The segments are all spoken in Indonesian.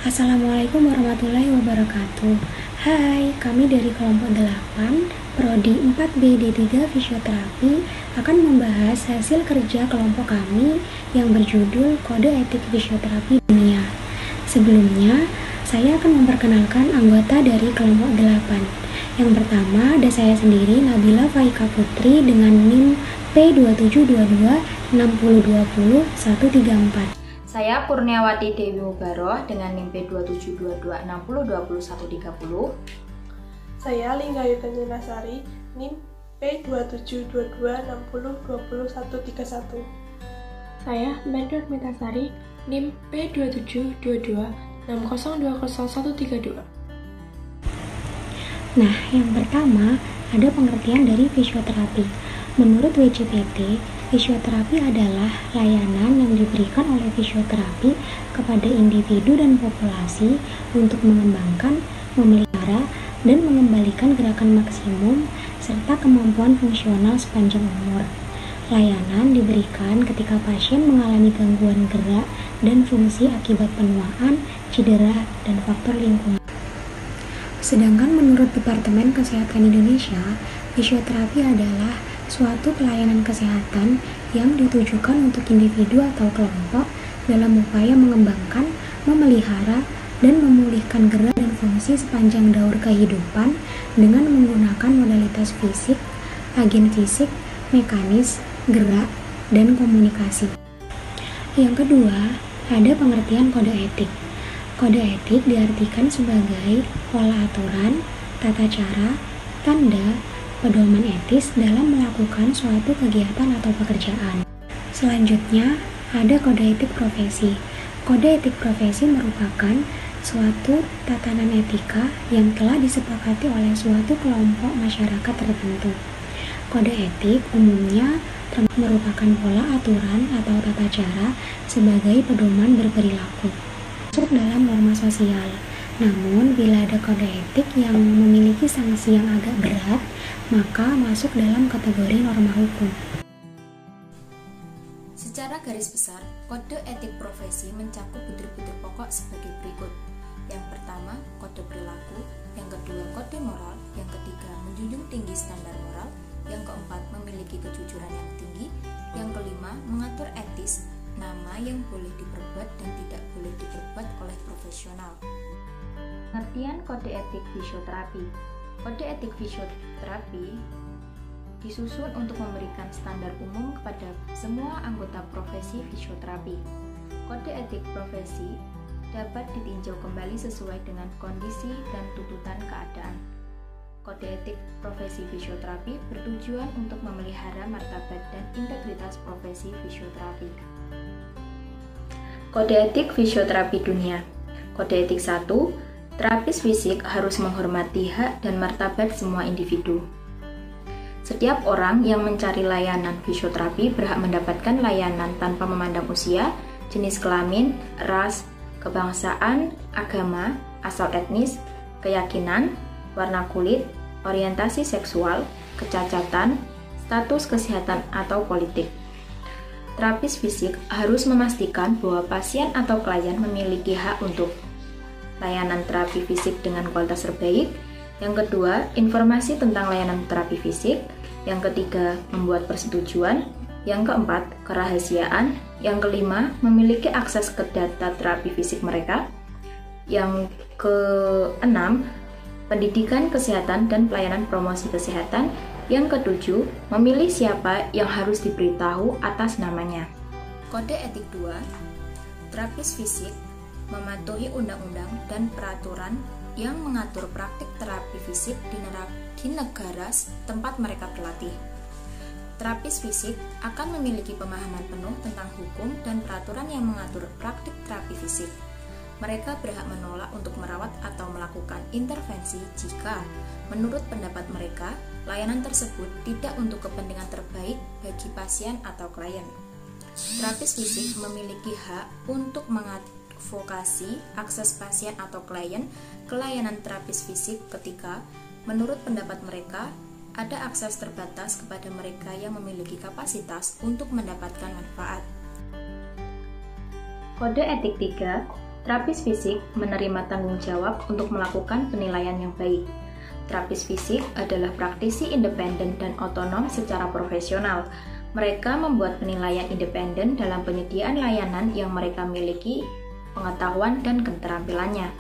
Assalamualaikum warahmatullahi wabarakatuh. Hai, kami dari kelompok 8, Prodi 4B D3 Fisioterapi akan membahas hasil kerja kelompok kami yang berjudul Kode Etik Fisioterapi Dunia. Sebelumnya, saya akan memperkenalkan anggota dari kelompok 8. Yang pertama ada saya sendiri, Nabila Faika Putri dengan NIM P27226020 134. Saya Kurniawati Dewi Mubaroh dengan NIM P27226020 130. Saya Linggayudani Nasari, NIM P27226020 131. Saya Mendor Metasari, NIM P27226020 132. Nah, yang pertama ada pengertian dari fisioterapi. Menurut WCPT, fisioterapi adalah layanan yang diberikan oleh fisioterapi kepada individu dan populasi untuk mengembangkan, memelihara, dan mengembalikan gerakan maksimum serta kemampuan fungsional sepanjang umur. Layanan diberikan ketika pasien mengalami gangguan gerak dan fungsi akibat penuaan, cedera, dan faktor lingkungan. Sedangkan menurut Departemen Kesehatan Indonesia, fisioterapi adalah suatu pelayanan kesehatan yang ditujukan untuk individu atau kelompok dalam upaya mengembangkan, memelihara, dan memulihkan gerak dan fungsi sepanjang daur kehidupan dengan menggunakan modalitas fisik, agen fisik, mekanis, gerak, dan komunikasi. Yang kedua, ada pengertian kode etik. Kode etik diartikan sebagai pola aturan, tata cara, tanda, pedoman etis dalam melakukan suatu kegiatan atau pekerjaan. Selanjutnya, ada kode etik profesi. Kode etik profesi merupakan suatu tatanan etika yang telah disepakati oleh suatu kelompok masyarakat tertentu. Kode etik umumnya merupakan pola aturan atau tata cara sebagai pedoman berperilaku, masuk dalam norma sosial. Namun, bila ada kode etik yang memiliki sanksi yang agak berat, maka masuk dalam kategori norma hukum. Secara garis besar, kode etik profesi mencakup butir-butir pokok sebagai berikut. Yang pertama, kode perilaku. Yang kedua, kode moral. Yang ketiga, menjunjung tinggi standar moral. Yang keempat, memiliki kejujuran yang tinggi. Yang kelima, mengatur etis nama yang boleh diperbuat dan tidak boleh diperbuat oleh profesional. Pengertian kode etik fisioterapi. Kode etik fisioterapi disusun untuk memberikan standar umum kepada semua anggota profesi fisioterapi. Kode etik profesi dapat ditinjau kembali sesuai dengan kondisi dan tuntutan keadaan. Kode etik profesi fisioterapi bertujuan untuk memelihara martabat dan integritas profesi fisioterapi. Kode etik fisioterapi dunia. Kode etik 1. Terapis fisik harus menghormati hak dan martabat semua individu. Setiap orang yang mencari layanan fisioterapi berhak mendapatkan layanan tanpa memandang usia, jenis kelamin, ras, kebangsaan, agama, asal etnis, keyakinan, warna kulit, orientasi seksual, kecacatan, status kesehatan atau politik. Terapis fisik harus memastikan bahwa pasien atau klien memiliki hak untuk layanan terapi fisik dengan kualitas terbaik. Yang kedua, informasi tentang layanan terapi fisik. Yang ketiga, membuat persetujuan. Yang keempat, kerahasiaan. Yang kelima, memiliki akses ke data terapi fisik mereka. Yang keenam, pendidikan kesehatan dan pelayanan promosi kesehatan. Yang ketujuh, memilih siapa yang harus diberitahu atas namanya. Kode etik 2, terapis fisik mematuhi undang-undang dan peraturan yang mengatur praktik terapi fisik di negara tempat mereka berlatih. Terapis fisik akan memiliki pemahaman penuh tentang hukum dan peraturan yang mengatur praktik terapi fisik. Mereka berhak menolak untuk merawat atau melakukan intervensi jika, menurut pendapat mereka, layanan tersebut tidak untuk kepentingan terbaik bagi pasien atau klien. Terapis fisik memiliki hak untuk mengadvokasi akses pasien atau klien ke layanan terapis fisik ketika, menurut pendapat mereka, ada akses terbatas kepada mereka yang memiliki kapasitas untuk mendapatkan manfaat. Kode etik 3, Terapis fisik menerima tanggung jawab untuk melakukan penilaian yang baik. Terapis fisik adalah praktisi independen dan otonom secara profesional. Mereka membuat penilaian independen dalam penyediaan layanan yang mereka miliki, pengetahuan, dan keterampilannya.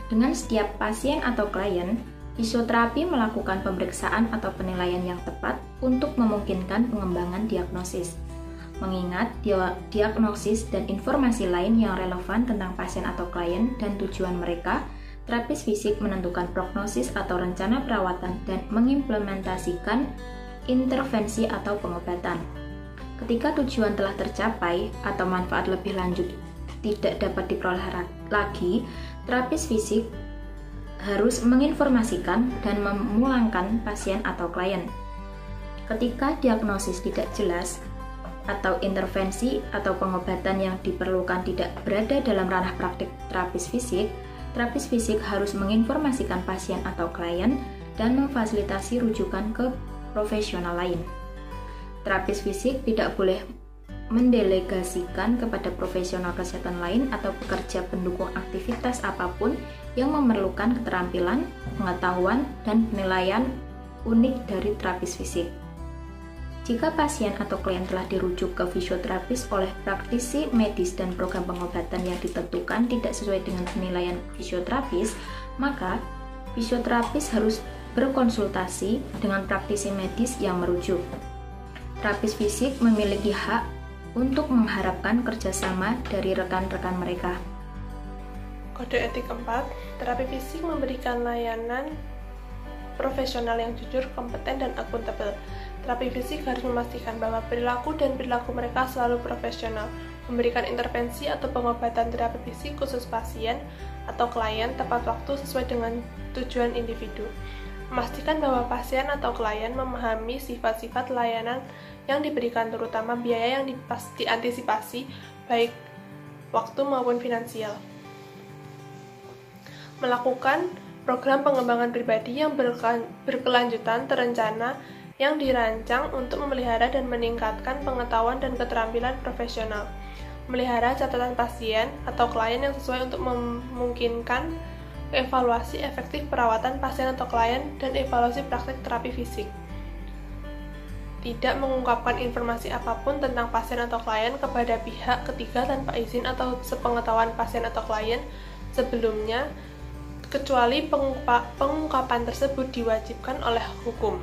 Dengan setiap pasien atau klien, fisioterapi melakukan pemeriksaan atau penilaian yang tepat untuk memungkinkan pengembangan diagnosis. Mengingat diagnosis dan informasi lain yang relevan tentang pasien atau klien dan tujuan mereka, terapis fisik menentukan prognosis atau rencana perawatan dan mengimplementasikan intervensi atau pengobatan. Ketika tujuan telah tercapai atau manfaat lebih lanjut tidak dapat diperoleh lagi, terapis fisik harus menginformasikan dan memulangkan pasien atau klien. Ketika diagnosis tidak jelas, atau intervensi atau pengobatan yang diperlukan tidak berada dalam ranah praktik terapis fisik harus menginformasikan pasien atau klien dan memfasilitasi rujukan ke profesional lain. Terapis fisik tidak boleh mendelegasikan kepada profesional kesehatan lain atau pekerja pendukung aktivitas apapun yang memerlukan keterampilan, pengetahuan, dan penilaian unik dari terapis fisik. Jika pasien atau klien telah dirujuk ke fisioterapis oleh praktisi medis dan program pengobatan yang ditentukan tidak sesuai dengan penilaian fisioterapis, maka fisioterapis harus berkonsultasi dengan praktisi medis yang merujuk. Terapis fisik memiliki hak untuk mengharapkan kerjasama dari rekan-rekan mereka. Kode etik 4, terapi fisik memberikan layanan profesional yang jujur, kompeten, dan akuntabel. Terapi fisik harus memastikan bahwa perilaku mereka selalu profesional, memberikan intervensi atau pengobatan terapi fisik khusus pasien atau klien tepat waktu sesuai dengan tujuan individu. Memastikan bahwa pasien atau klien memahami sifat-sifat layanan yang diberikan, terutama biaya yang diantisipasi, baik waktu maupun finansial. Melakukan program pengembangan pribadi yang berkelanjutan terencana yang dirancang untuk memelihara dan meningkatkan pengetahuan dan keterampilan profesional. Melihara catatan pasien atau klien yang sesuai untuk memungkinkan evaluasi efektif perawatan pasien atau klien dan evaluasi praktik terapi fisik. Tidak mengungkapkan informasi apapun tentang pasien atau klien kepada pihak ketiga tanpa izin atau sepengetahuan pasien atau klien sebelumnya, kecuali pengungkapan tersebut diwajibkan oleh hukum.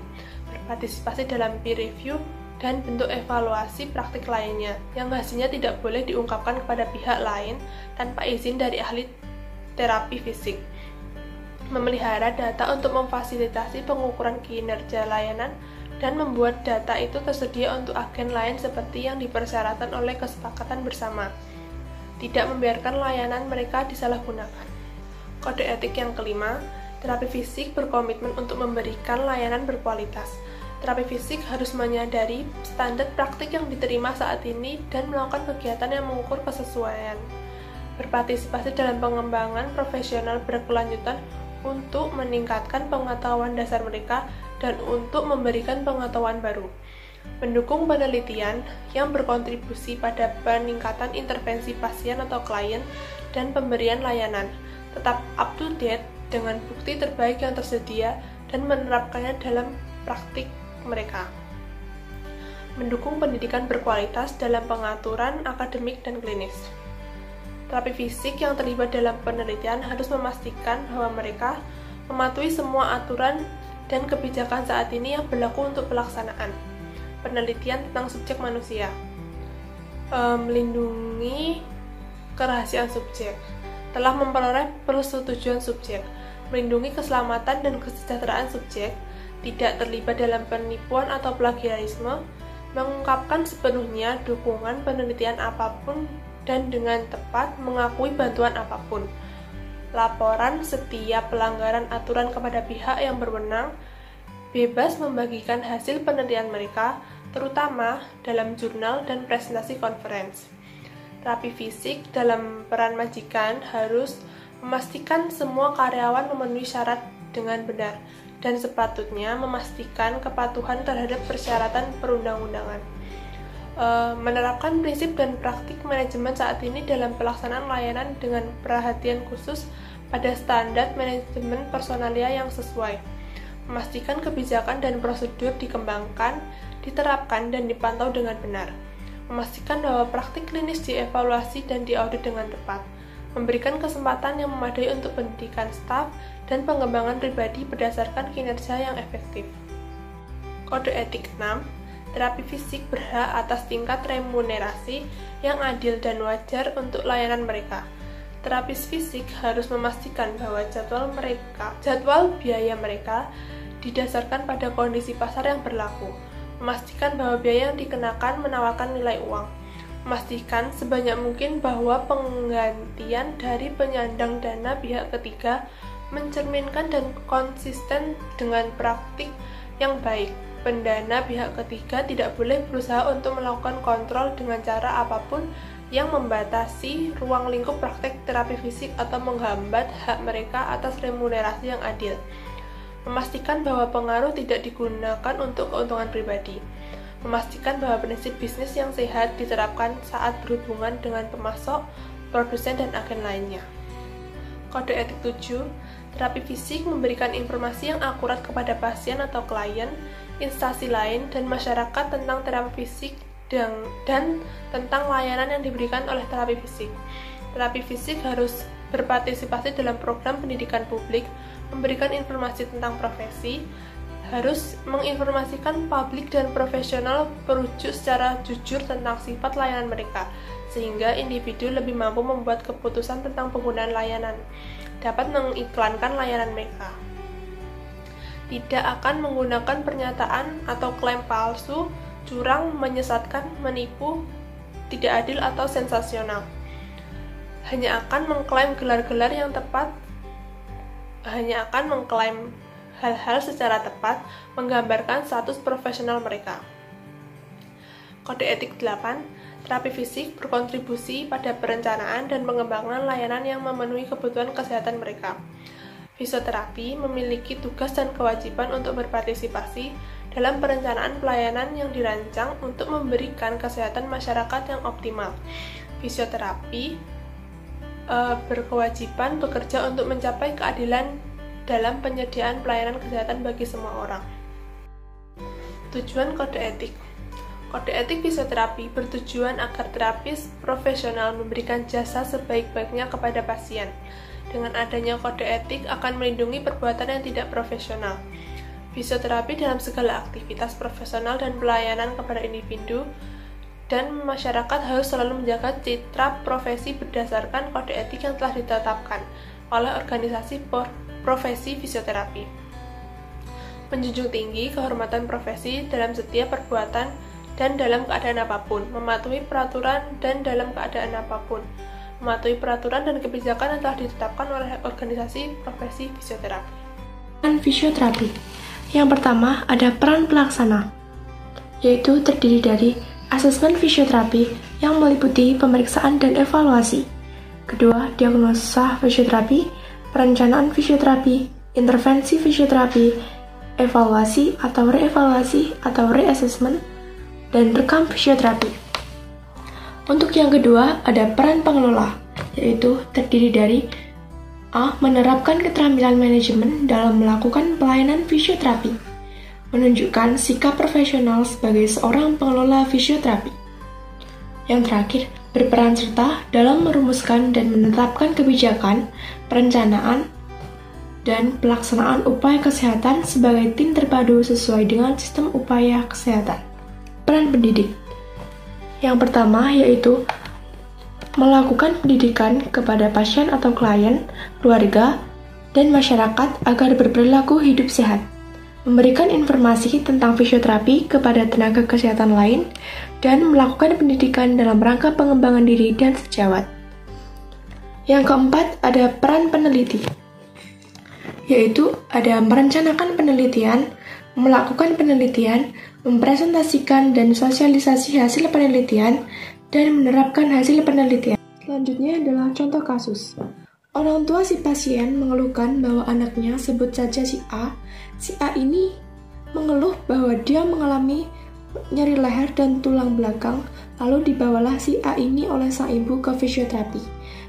Berpartisipasi dalam peer review dan bentuk evaluasi praktik lainnya yang hasilnya tidak boleh diungkapkan kepada pihak lain tanpa izin dari ahli terapi fisik. Memelihara data untuk memfasilitasi pengukuran kinerja layanan dan membuat data itu tersedia untuk agen lain seperti yang dipersyaratkan oleh kesepakatan bersama. Tidak membiarkan layanan mereka disalahgunakan. Kode etik yang kelima, terapi fisik berkomitmen untuk memberikan layanan berkualitas. Terapi fisik harus menyadari standar praktik yang diterima saat ini dan melakukan kegiatan yang mengukur kesesuaian. Berpartisipasi dalam pengembangan profesional berkelanjutan untuk meningkatkan pengetahuan dasar mereka dan untuk memberikan pengetahuan baru. Mendukung penelitian yang berkontribusi pada peningkatan intervensi pasien atau klien dan pemberian layanan. Tetap up to date dengan bukti terbaik yang tersedia dan menerapkannya dalam praktik mereka. Mendukung pendidikan berkualitas dalam pengaturan akademik dan klinis. Terapi fisik yang terlibat dalam penelitian harus memastikan bahwa mereka mematuhi semua aturan dan kebijakan saat ini yang berlaku untuk pelaksanaan penelitian tentang subjek manusia. Melindungi kerahasiaan subjek. Telah memperoleh persetujuan subjek. Melindungi keselamatan dan kesejahteraan subjek. Tidak terlibat dalam penipuan atau plagiarisme, mengungkapkan sepenuhnya dukungan penelitian apapun dan dengan tepat mengakui bantuan apapun. Laporan setiap pelanggaran aturan kepada pihak yang berwenang, bebas membagikan hasil penelitian mereka, terutama dalam jurnal dan presentasi konferensi. Terapi fisik dalam peran majikan harus memastikan semua karyawan memenuhi syarat dengan benar, dan sepatutnya memastikan kepatuhan terhadap persyaratan perundang-undangan. menerapkan prinsip dan praktik manajemen saat ini dalam pelaksanaan layanan dengan perhatian khusus pada standar manajemen personalia yang sesuai, memastikan kebijakan dan prosedur dikembangkan, diterapkan, dan dipantau dengan benar, memastikan bahwa praktik klinis dievaluasi dan diaudit dengan tepat, memberikan kesempatan yang memadai untuk pendidikan staf dan pengembangan pribadi berdasarkan kinerja yang efektif. Kode etik 6. Terapi fisik berhak atas tingkat remunerasi yang adil dan wajar untuk layanan mereka. Terapis fisik harus memastikan bahwa jadwal biaya mereka didasarkan pada kondisi pasar yang berlaku, memastikan bahwa biaya yang dikenakan menawarkan nilai uang, memastikan sebanyak mungkin bahwa penggantian dari penyandang dana pihak ketiga mencerminkan dan konsisten dengan praktik yang baik. Pendana pihak ketiga tidak boleh berusaha untuk melakukan kontrol dengan cara apapun yang membatasi ruang lingkup praktek terapi fisik atau menghambat hak mereka atas remunerasi yang adil. Memastikan bahwa pengaruh tidak digunakan untuk keuntungan pribadi. Memastikan bahwa prinsip bisnis yang sehat diterapkan saat berhubungan dengan pemasok, produsen, dan agen lainnya. Kode etik 7. Terapi fisik memberikan informasi yang akurat kepada pasien atau klien, instansi lain, dan masyarakat tentang terapi fisik dan tentang layanan yang diberikan oleh terapi fisik. Terapi fisik harus berpartisipasi dalam program pendidikan publik, memberikan informasi tentang profesi, harus menginformasikan publik dan profesional perujuk secara jujur tentang sifat layanan mereka, sehingga individu lebih mampu membuat keputusan tentang penggunaan layanan, dapat mengiklankan layanan mereka. Tidak akan menggunakan pernyataan atau klaim palsu, curang, menyesatkan, menipu, tidak adil, atau sensasional. Hanya akan mengklaim gelar-gelar yang tepat, hanya akan mengklaim hal-hal secara tepat, menggambarkan status profesional mereka. Kode etik 8. Terapi fisik berkontribusi pada perencanaan dan pengembangan layanan yang memenuhi kebutuhan kesehatan mereka. Fisioterapi memiliki tugas dan kewajiban untuk berpartisipasi dalam perencanaan pelayanan yang dirancang untuk memberikan kesehatan masyarakat yang optimal. Fisioterapi berkewajiban bekerja untuk mencapai keadilan dalam penyediaan pelayanan kesehatan bagi semua orang. Tujuan kode etik. Kode etik fisioterapi bertujuan agar terapis profesional memberikan jasa sebaik-baiknya kepada pasien. Dengan adanya kode etik akan melindungi perbuatan yang tidak profesional. Fisioterapi dalam segala aktivitas profesional dan pelayanan kepada individu dan masyarakat harus selalu menjaga citra profesi berdasarkan kode etik yang telah ditetapkan oleh organisasi profesi fisioterapi. Menjunjung tinggi kehormatan profesi dalam setiap perbuatan dan dalam keadaan apapun, mematuhi peraturan dan dalam keadaan apapun, mematuhi peraturan dan kebijakan yang telah ditetapkan oleh organisasi profesi fisioterapi. Peran fisioterapi. Yang pertama ada peran pelaksana, yaitu terdiri dari asesmen fisioterapi yang meliputi pemeriksaan dan evaluasi. Kedua, diagnosa fisioterapi, perencanaan fisioterapi, intervensi fisioterapi, evaluasi atau reassessment, dan rekam fisioterapi. Untuk yang kedua, ada peran pengelola, yaitu terdiri dari A. Menerapkan keterampilan manajemen dalam melakukan pelayanan fisioterapi, menunjukkan sikap profesional sebagai seorang pengelola fisioterapi. Yang terakhir, berperan serta dalam merumuskan dan menetapkan kebijakan, perencanaan, dan pelaksanaan upaya kesehatan sebagai tim terpadu sesuai dengan sistem upaya kesehatan. Peran pendidik. Yang pertama yaitu melakukan pendidikan kepada pasien atau klien, keluarga, dan masyarakat agar berperilaku hidup sehat. Memberikan informasi tentang fisioterapi kepada tenaga kesehatan lain, dan melakukan pendidikan dalam rangka pengembangan diri dan sejawat. Yang keempat, ada peran peneliti, yaitu ada merencanakan penelitian, melakukan penelitian, mempresentasikan dan sosialisasi hasil penelitian, dan menerapkan hasil penelitian. Selanjutnya adalah contoh kasus. Orang tua si pasien mengeluhkan bahwa anaknya, sebut saja si A ini mengeluh bahwa dia mengalami nyeri leher dan tulang belakang, lalu dibawalah si A ini oleh sang ibu ke fisioterapi.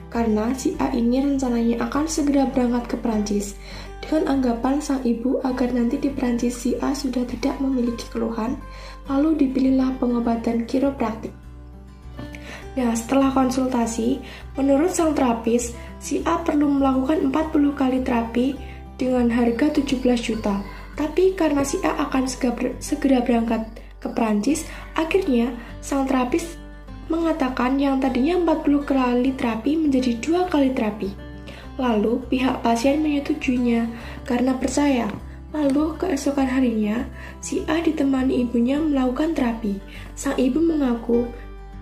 Karena si A ini rencananya akan segera berangkat ke Perancis, dengan anggapan sang ibu agar nanti di Perancis si A sudah tidak memiliki keluhan, lalu dipilihlah pengobatan kiropraktik. Nah, setelah konsultasi, menurut sang terapis, si A perlu melakukan 40 kali terapi dengan harga 17 juta. Tapi karena si A akan segera berangkat ke Perancis, akhirnya sang terapis mengatakan yang tadinya 40 kali terapi menjadi 2 kali terapi. Lalu pihak pasien menyetujuinya karena percaya. Lalu keesokan harinya, si A ditemani ibunya melakukan terapi. Sang ibu mengaku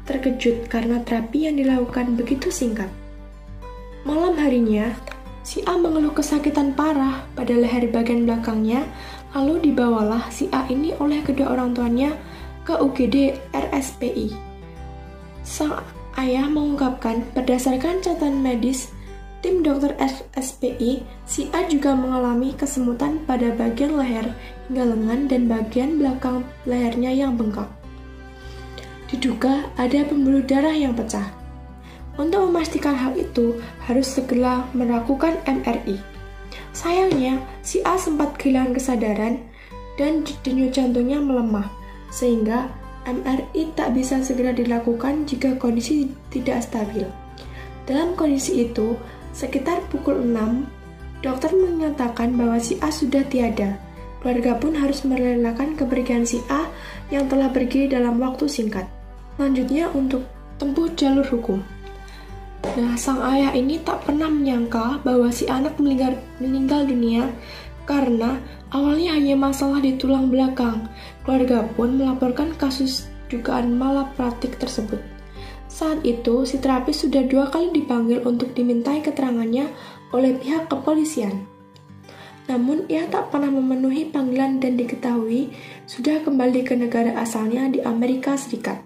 terkejut karena terapi yang dilakukan begitu singkat. Malam harinya, si A mengeluh kesakitan parah pada leher bagian belakangnya, lalu dibawalah si A ini oleh kedua orang tuanya ke UGD RSPI. Sang ayah mengungkapkan berdasarkan catatan medis tim dokter RSPI, si A juga mengalami kesemutan pada bagian leher hingga lengan dan bagian belakang lehernya yang bengkak. Diduga ada pembuluh darah yang pecah. Untuk memastikan hal itu, harus segera melakukan MRI. Sayangnya, si A sempat kehilangan kesadaran dan denyut jantungnya melemah, sehingga MRI tak bisa segera dilakukan jika kondisi tidak stabil. Dalam kondisi itu, sekitar pukul 6, dokter menyatakan bahwa si A sudah tiada. Keluarga pun harus merelakan kepergian si A yang telah pergi dalam waktu singkat. Selanjutnya untuk tempuh jalur hukum. Nah, sang ayah ini tak pernah menyangka bahwa si anak meninggal dunia karena awalnya hanya masalah di tulang belakang. Keluarga pun melaporkan kasus dugaan malapraktik tersebut. Saat itu, si terapis sudah 2 kali dipanggil untuk dimintai keterangannya oleh pihak kepolisian. Namun, ia tak pernah memenuhi panggilan dan diketahui sudah kembali ke negara asalnya di Amerika Serikat.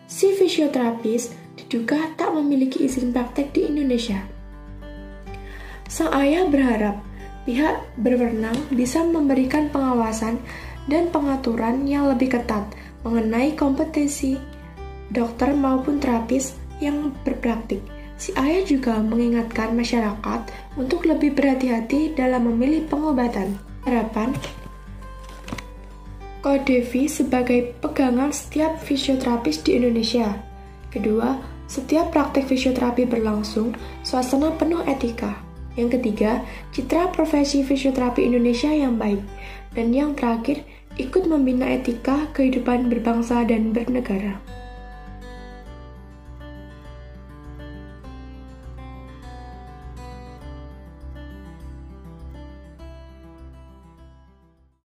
Si fisioterapis diduga tak memiliki izin praktek di Indonesia. Sang ayah berharap pihak berwenang bisa memberikan pengawasan dan pengaturan yang lebih ketat mengenai kompetensi dokter maupun terapis yang berpraktik. Si ayah juga mengingatkan masyarakat untuk lebih berhati-hati dalam memilih pengobatan. Harapan Kodevi sebagai pegangan setiap fisioterapis di Indonesia. Kedua, setiap praktek fisioterapi berlangsung, suasana penuh etika. Yang ketiga, citra profesi fisioterapi Indonesia yang baik. Dan yang terakhir, ikut membina etika kehidupan berbangsa dan bernegara.